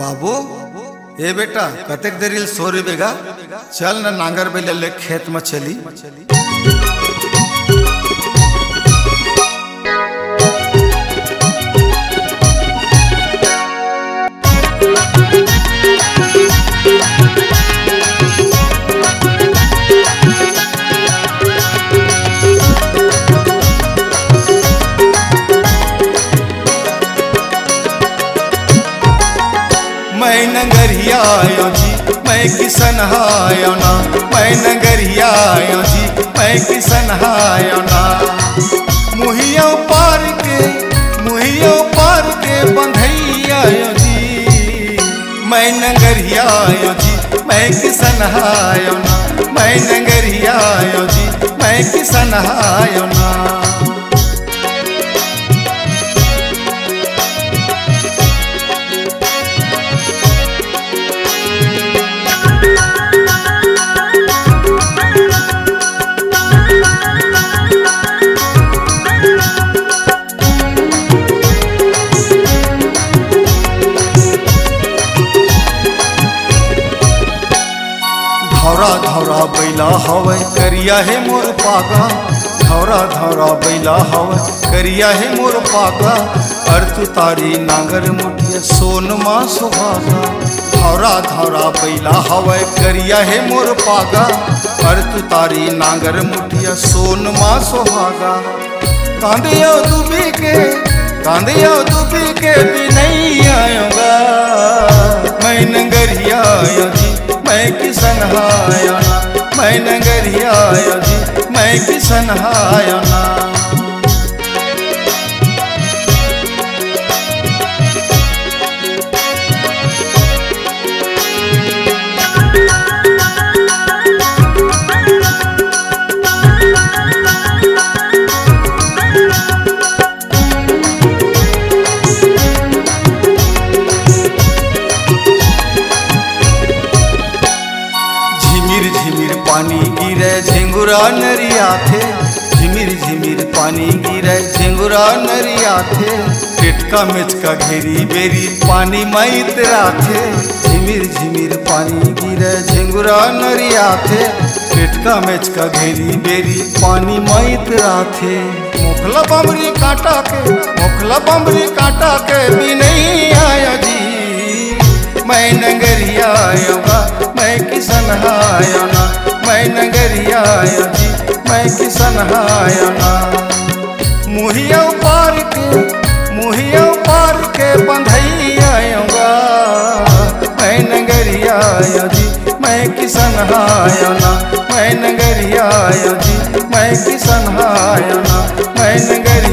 बाबू ए बेटा कतेक देरी सो रे बेगा चल ना नांगर बेले ले खेत में चली। मैं नंगरिया आयो जी मैं किसन हायो ना, मैं नंगरिया आयो जी मैं किसन हायो ना। मुहिया पार के बंधैया आयो जी, मैं नंगरिया आयो जी मैं किसन हायो ना, मैं नंगरिया आयो जी मैं किसन हायो ना। धौरा धौरा बैला हवे करिया है मोर पागा, धौरा धौरा बैला हवे करिया है मोर पागा। अर्थ तारी नांगर मुठिया सोन माँ सुहागा, धौरा धौरा बैला हवे करिया है मोर पागा। अर्थ तारी नांगर मुठिया सोन माँ सुहागा। कांदिया डूबी के भी नहीं आऊंगा, मैं नंगरिया आयो जी मैं किसन हायो ना, मैं नंगरिया आयो जी मैं किसन हायो ना। झिमिर पानी गिरे झिंगुरा नरिया थे, झिमिर झिमिर पानी गिरे झिंगुरा नरिया थे। टिटका मेचका घेरी बेरी पानी माई तेरा थे, झिमिर झिमिर पानी गिरे झिंगुरा नरिया थे। टिटका मेचका घेरी बेरी पानी माई तेरा थे। मुखला बमरी काटा के भी नहीं आया जी, मैं नंगरिया आयोगा मैं किसन हायो ना, मैं नंगरिया आयो जी मैं किसन हायो ना। मुहिया पार के बंधैया आयोगा, मैं नंगरिया आयो जी मैं किसन हायो ना, मैं नंगरिया आयो जी मैं किसन हायो ना, मैं नंगरिया